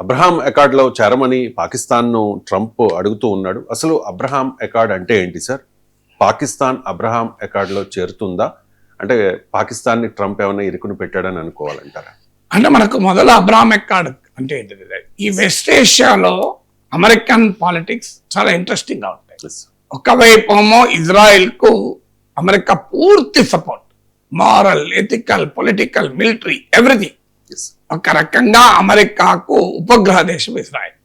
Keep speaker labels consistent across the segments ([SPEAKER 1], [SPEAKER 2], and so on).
[SPEAKER 1] Abraham అకార్డ్లో చేరమని పాకిస్తాన్ను Trump అడుగుతూ ఉన్నాడు. అసలు అబ్రహాం అకార్డ్ అంటే ఏంటి సార్? పాకిస్తాన్ అబ్రహాం అకార్డ్లో చేరుతుందా? అంటే పాకిస్తాన్ని ట్రంప్ ఏమైనా ఇరుకుని పెట్టాడని అనుకోవాలంటారా?
[SPEAKER 2] అంటే మనకు మొదలు అబ్రహాం అకార్డ్ అంటే ఏంటిది? ఈ వెస్ట్ ఏషియాలో అమెరికన్ పాలిటిక్స్ చాలా ఇంట్రెస్టింగ్ గా ఉంటాయి. ఒకవైపు ఏమో ఇజ్రాయెల్ కు అమెరికా పూర్తి support, moral, ethical, political, military, everything. ఒక రకంగా అమెరికాకు ఉపగ్రహ దేశం ఇజ్రాయెల్.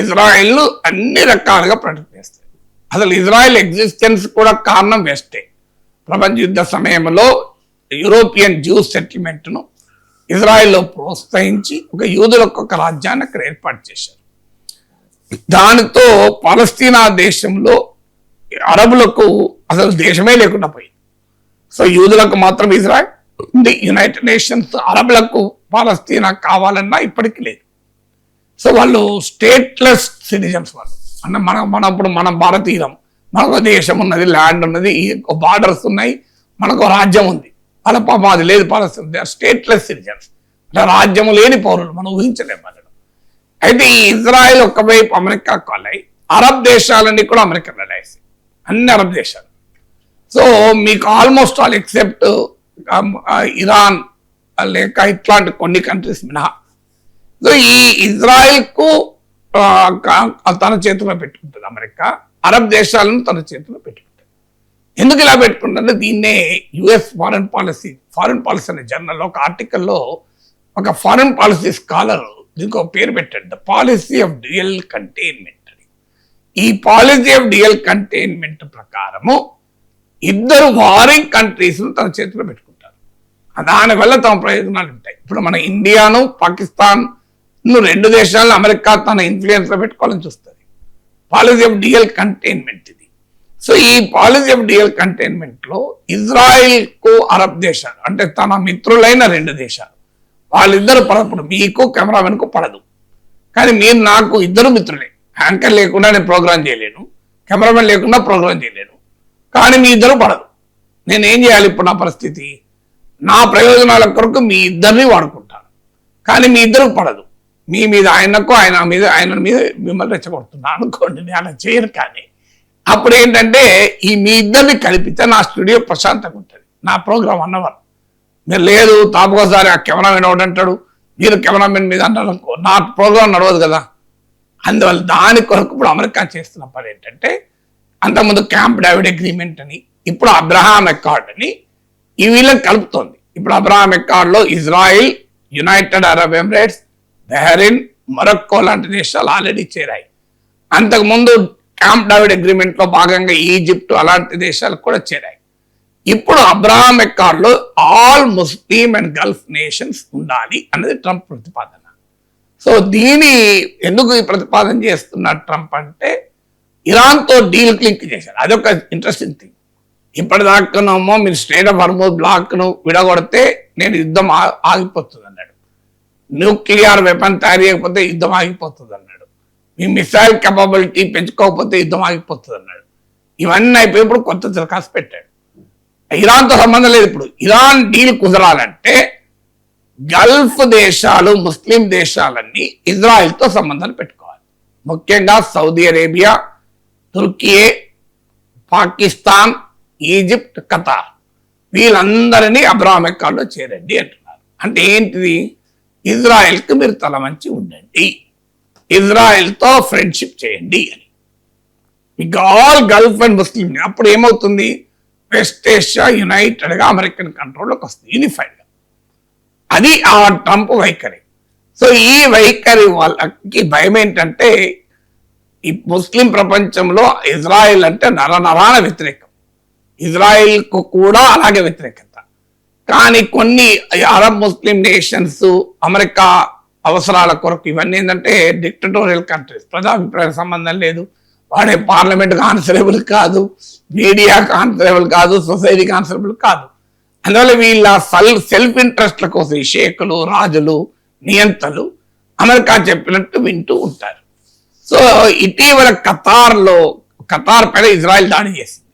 [SPEAKER 2] ఇజ్రాయెల్ అన్ని రకాలుగా ప్రొటెక్ట్ చేస్తుంది. అసలు ఇజ్రాయెల్ ఎగ్జిస్టెన్స్ కూడా కారణం వెస్టే. ప్రపంచ యుద్ధ సమయంలో యూరోపియన్ జ్యూస్ సెటిల్మెంట్ను ఇజ్రాయెల్లో ప్రోత్సహించి ఒక యూదులకు ఒక రాజ్యాన్ని అక్కడ ఏర్పాటు చేశారు. దానితో పాలస్తీనా దేశంలో అరబులకు అసలు దేశమే లేకుండా పోయింది. సో యూదులకు మాత్రం ఇజ్రాయెల్ ఉంది. యునైటెడ్ నేషన్స్ అరబులకు పాలస్తీనా కావాలన్నా ఇప్పటికీ లేదు. సో వాళ్ళు స్టేట్లెస్ సిటిజన్స్. వాళ్ళు అంటే మన భారతీయం, మనకు దేశం ఉన్నది, ల్యాండ్ ఉన్నది, బార్డర్స్ ఉన్నాయి, మనకు రాజ్యం ఉంది. వాళ్ళ పాప అది లేదు. పాలస్తీనా దే ఆర్ స్టేట్లెస్ సిటిజన్స్, అంటే రాజ్యం లేని పౌరులు. మనం ఊహించలేము అక్కడ. అయితే ఈ ఇజ్రాయెల్ ఒకవైపు అమెరికా కాలై, అరబ్ దేశాలన్నీ కూడా అమెరికా లడాయి, అన్ని అరబ్ దేశాలు. సో మీకు ఆల్మోస్ట్ ఆల్ ఎక్సెప్ట్ ఇరాన్ లేక ఇట్లాంటి కొన్ని కంట్రీస్ మినహా. సో ఈ ఇజ్రాయెల్ కు తన చేతిలో పెట్టుకుంటుంది అమెరికా, అరబ్ దేశాలను తన చేతిలో పెట్టుకుంటుంది. ఎందుకు ఇలా పెట్టుకుంటుందంటే దీన్నే యుఎస్ ఫారెన్ పాలసీ అనే జర్నల్లో ఒక ఆర్టికల్లో ఒక ఫారెన్ పాలసీ స్కాలర్ దీనికి ఒక పేరు పెట్టాడు, the policy of dual containment అని. ఈ పాలసీ ఆఫ్ డ్యూయల్ కంటైన్మెంట్ ప్రకారము ఇద్దరు వారింగ్ కంట్రీస్ తన చేతిలో పెట్టుకుంటారు. దానివల్ల తమ ప్రయోజనాలు ఉంటాయి. ఇప్పుడు మన ఇండియాను, పాకిస్తాన్ రెండు దేశాలను అమెరికా తన ఇన్ఫ్లుయెన్స్ లో పెట్టుకోవాలని చూస్తుంది. పాలసీ ఆఫ్ డ్యూయల్ కంటైన్మెంట్ ఇది. సో ఈ పాలసీ ఆఫ్ డ్యూయల్ కంటైన్మెంట్ లో ఇజ్రాయిల్ కు అరబ్ దేశాలు అంటే తన మిత్రులైన రెండు దేశాలు వాళ్ళిద్దరు పడప్పుడు మీకు కెమెరామెన్ కు పడదు. కానీ మీరు నాకు ఇద్దరు మిత్రులే. యాంకర్ లేకుండా నేను ప్రోగ్రామ్ చేయలేను, కెమెరామెన్ లేకుండా ప్రోగ్రామ్ చేయలేను. కానీ మీ ఇద్దరు పడదు. నేను ఏం చేయాలి ఇప్పుడు? నా పరిస్థితి, నా ప్రయోజనాల కొరకు మీ ఇద్దరిని వాడుకుంటాను, కానీ మీ ఇద్దరికి పడదు. మీ మీద ఆయనకు, ఆయన మీద మిమ్మల్ని రెచ్చగొడుతున్నా అనుకోండి. నేను అలా చేయను. కానీ అప్పుడు ఏంటంటే ఈ మీ ఇద్దరిని కలిపితే నా స్టూడియో ప్రశాంతంగా ఉంటుంది, నా ప్రోగ్రామ్ అన్నవారు. మీరు లేదు తాపకోసారి ఆ కెమెరామెన్ ఒకటి మీరు కెమెరామెన్ మీద అంటారు అనుకో, నా ప్రోగ్రామ్ నడవదు కదా. అందువల్ల దాని కొరకు ఇప్పుడు అమెరికా చేస్తున్న పని ఏంటంటే, అంతకుముందు క్యాంప్ డేవిడ్ అగ్రిమెంట్ అని, ఇప్పుడు అబ్రహాం అకార్డ్ అని ఈ వీళ్ళని కలుపుతోంది. ఇప్పుడు అబ్రహాం అకార్డ్ లో Israel, United Arab Emirates, Bahrain, Morocco లాంటి దేశాలు ఆల్రెడీ చేరాయి. అంతకుముందు క్యాంప్ డేవిడ్ అగ్రిమెంట్ లో భాగంగా ఈజిప్ట్ అలాంటి దేశాలు కూడా చేరాయి. ఇప్పుడు అబ్రహాం అకార్డ్ లో all Muslim and Gulf nations ఉండాలి అన్నది ట్రంప్ ప్రతిపాదన. సో దీని ఎందుకు ఈ ప్రతిపాదన చేస్తున్నారు ట్రంప్ అంటే, ఇరాన్తో డీల్ క్లింక్ చేశారు. అదొక ఇంట్రెస్టింగ్ థింగ్. ఇప్పటిదాకానేమో మీరు స్టేట్ ఆఫ్ హర్మూజ్ బ్లాక్ ను విడగొడితే నేను యుద్ధం ఆగిపోతుంది అన్నాడు. న్యూక్లియర్ వెపన్ తయారు చేయకపోతే యుద్ధం ఆగిపోతుంది అన్నాడు. మీ మిసైల్ కెపబిలిటీ పెంచుకోకపోతే యుద్ధం ఆగిపోతుంది అన్నాడు. ఇవన్నీ అయిపోయి ఇప్పుడు కొత్త దరఖాస్తు పెట్టాడు. ఇరాన్తో సంబంధం లేదు. ఇప్పుడు ఇరాన్ డీల్ కుదరాలంటే గల్ఫ్ దేశాలు, ముస్లిం దేశాలన్నీ ఇజ్రాయెల్తో సంబంధాలు పెట్టుకోవాలి. ముఖ్యంగా సౌదీ అరేబియా, తుర్కీ, పాకిస్తాన్, ఈజిప్ట్, ఖతార్ వీళ్ళందరినీ అబ్రహాం అకార్డ్లో చేరండి అంటున్నారు. అంటే ఏంటిది? ఇజ్రాయెల్కి మీరు తల వంచి ఉండండి, ఇజ్రాయెల్తో ఫ్రెండ్షిప్ చేయండి అని. ఇక ఆల్ గల్ఫ్ అండ్ ముస్లిం. అప్పుడు ఏమవుతుంది? వెస్ట్ ఏషియా యునైటెడ్గా అమెరికన్ కంట్రోల్లోకి వస్తుంది, యూనిఫైడ్గా. అది ఆ ట్రంప్ వైఖరి. సో ఈ వైఖరి వాళ్ళకి భయం ఏంటంటే, ఈ ముస్లిం ప్రపంచంలో ఇజ్రాయెల్ అంటే నరనరాన వ్యతిరేకం, ఇజ్రాయెల్కు కూడా అలాగే వ్యతిరేకత. కానీ కొన్ని అరబ్ ముస్లిం నేషన్స్ అమెరికా అవసరాల కొరకు, ఇవన్నీ ఏంటంటే డిక్టటోరియల్ కంట్రీస్, ప్రజాభిప్రాయ సంబంధం లేదు, వాడే పార్లమెంట్కి ఆన్సరబుల్ కాదు, మీడియాకి ఆన్సరబుల్ కాదు, సొసైటీకి ఆన్సరబుల్ కాదు. అందువల్ల వీళ్ళ సెల్ఫ్ ఇంట్రెస్ట్ల కోసం ఈ షేకులు, రాజులు, నియంతలు అమెరికా చెప్పినట్టు వింటూ ఉంటారు. సో ఇటీవల ఖతార్ పైన ఇజ్రాయెల్ దాడి చేసింది.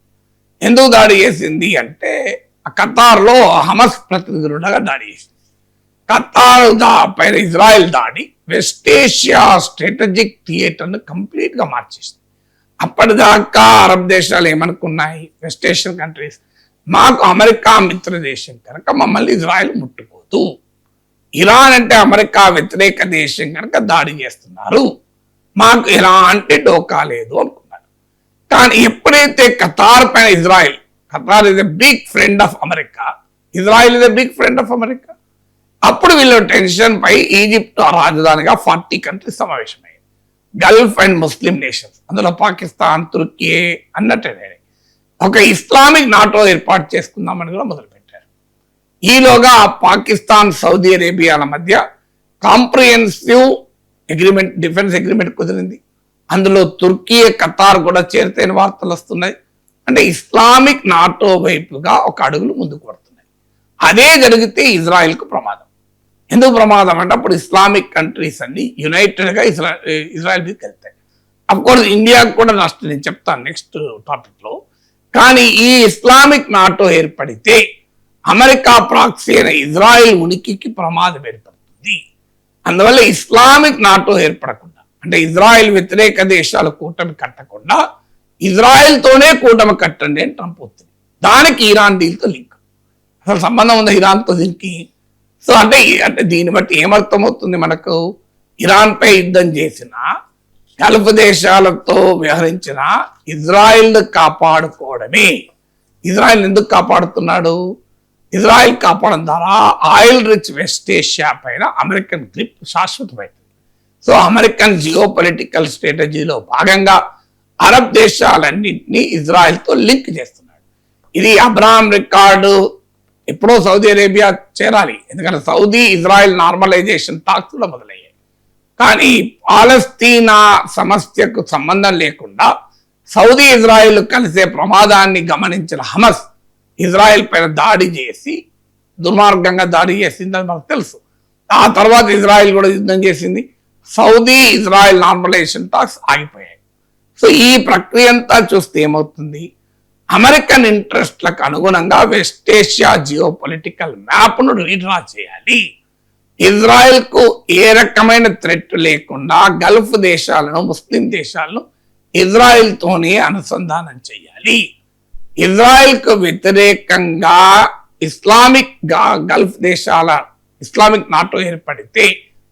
[SPEAKER 2] ఎందుకు దాడి చేసింది అంటే, ఖతార్లో హమస్ ప్రతినిధులుగా దాడి చేసింది. ఖతార్ పైన ఇజ్రాయెల్ దాడి వెస్ట్ ఏషియా స్ట్రాటజిక్ థియేటర్ను కంప్లీట్ గా మార్చేసింది. అప్పటిదాకా అరబ్ దేశాలు ఏమనుకున్నాయి, వెస్ట్ ఏషియన్ కంట్రీస్, మాకు అమెరికా మిత్ర దేశం కనుక మమ్మల్ని ఇజ్రాయెల్ ముట్టుకోదు, ఇరాన్ అంటే అమెరికా వ్యతిరేక దేశం కనుక దాడి చేస్తున్నారు, మాకు ఎలాంటి డోకా లేదు అనుకున్నారు. కానీ ఎప్పుడైతే ఖతార్ పైన Israel, Qatar is a big friend of America, Israel is a big friend of America, అప్పుడు వీళ్ళు టెన్షన్ పై ఈజిప్ట్ రాజధానిగా 40 కంట్రీస్ సమావేశమయ్యాయి, గల్ఫ్ అండ్ ముస్లిం నేషన్స్, అందులో పాకిస్తాన్, తుర్కీ అన్నట్టే ఒక ఇస్లామిక్ నాటో ఏర్పాటు చేసుకుందామని కూడా మొదలుపెట్టారు. ఈలోగా పాకిస్తాన్, సౌదీ అరేబియాల మధ్య కాంప్రిహెన్సివ్ అగ్రిమెంట్, డిఫెన్స్ అగ్రిమెంట్ కుదిరింది. అందులో తుర్కీ, ఖతార్ కూడా చేరితేని వార్తలు వస్తున్నాయి. అంటే ఇస్లామిక్ నాటో వైపుగా ఒక అడుగులు ముందుకు పడుతున్నాయి. అదే జరిగితే ఇజ్రాయెల్కు ప్రమాదం. ఎందుకు ప్రమాదం అంటే అప్పుడు ఇస్లామిక్ కంట్రీస్ అన్ని యునైటెడ్ గా ఇజ్రాయెల్ మీదకి వెళ్తాయి. అఫ్ కోర్స్ ఇండియాకు కూడా నష్టం, నేను చెప్తాను నెక్స్ట్ టాపిక్ లో. కానీ ఈ ఇస్లామిక్ నాటో ఏర్పడితే అమెరికా ప్రాక్సీ అయిన ఇజ్రాయెల్ ఉనికికి ప్రమాదం ఏర్పడుతుంది. అందువల్ల ఇస్లామిక్ నాటో ఏర్పడకుండా, అంటే ఇజ్రాయెల్ వ్యతిరేక దేశాలు కూటమి కట్టకుండా ఇజ్రాయెల్ తోనే కూటమి కట్టండి అని ట్రంప్ వస్తుంది. దానికి ఇరాన్ డీల్తో లింక్, అసలు సంబంధం ఉంది ఇరాన్తో దీనికి. సో అంటే దీన్ని బట్టి ఏమర్థమవుతుంది మనకు, ఇరాన్ పై యుద్ధం చేసిన, గల్ఫ్ దేశాలతో వ్యవహరించిన ఇజ్రాయెల్ కాపాడుకోవడమే. ఇజ్రాయెల్ ఎందుకు కాపాడుతున్నాడు, ఇజ్రాయెల్ కాపాడడం ద్వారా ఆయిల్ రిచ్ వెస్ట్ ఏషియా పైన అమెరికన్ గ్రిప్ శాశ్వతమైంది. సో అమెరికన్ జియో పొలిటికల్ స్ట్రాటజీలో భాగంగా అరబ్ దేశాలన్నింటినీ ఇజ్రాయెల్తో లింక్ చేస్తున్నాడు. ఇది అబ్రహాం రికార్డు ఎప్పుడో సౌదీ అరేబియా చేరాలి, ఎందుకంటే సౌదీ ఇజ్రాయెల్ నార్మలైజేషన్ టాక్స్ కూడా మొదలయ్యాయి. కానీ పాలస్తీనా సమస్యకు సంబంధం లేకుండా సౌదీ ఇజ్రాయెల్ కలిసే ప్రమాదాన్ని గమనించిన హమస్ ఇజ్రాయెల్ పైన దాడి చేసి, దుర్మార్గంగా దాడి చేసిందని మనకు తెలుసు. ఆ తర్వాత ఇజ్రాయెల్ కూడా యుద్ధం చేసింది. సౌదీ ఇజ్రాయెల్ నార్మలైజేషన్ టాక్స్ ఆగిపోయాయి. సో ఈ ప్రక్రియ అంతా చూస్తే ఏమవుతుంది, అమెరికన్ ఇంట్రెస్ట్లకు అనుగుణంగా వెస్ట్ ఏషియా జియో పొలిటికల్ మ్యాప్ను రీడ్రా చేయాలి. ఇజ్రాయెల్ కు ఏ రకమైన థ్రెట్ లేకుండా గల్ఫ్ దేశాలను, ముస్లిం దేశాలను ఇజ్రాయెల్ తోనే అనుసంధానం చేయాలి. ఇజ్రాయెల్ కు వ్యతిరేకంగా ఇస్లామిక్ గల్ఫ్ దేశాల ఇస్లామిక్ నాటో ఏర్పడితే,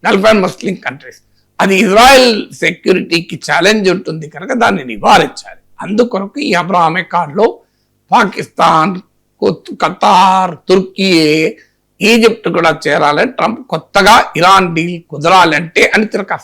[SPEAKER 2] గల్ఫ్ అండ్ ముస్లిం కంట్రీస్, అది ఇజ్రాయెల్ సెక్యూరిటీకి ఛాలెంజ్ ఉంటుంది కనుక దాన్ని నివారించాలి. అందుకొరకు ఈ అబ్రహాం అకార్డులో పాకిస్తాన్, ఖతార్, తుర్కీ, ఈజిప్ట్ కూడా చేరాలని ట్రంప్ కొత్తగా ఇరాన్ డీల్ కుదరాలంటే అని తిరకాస్తారు.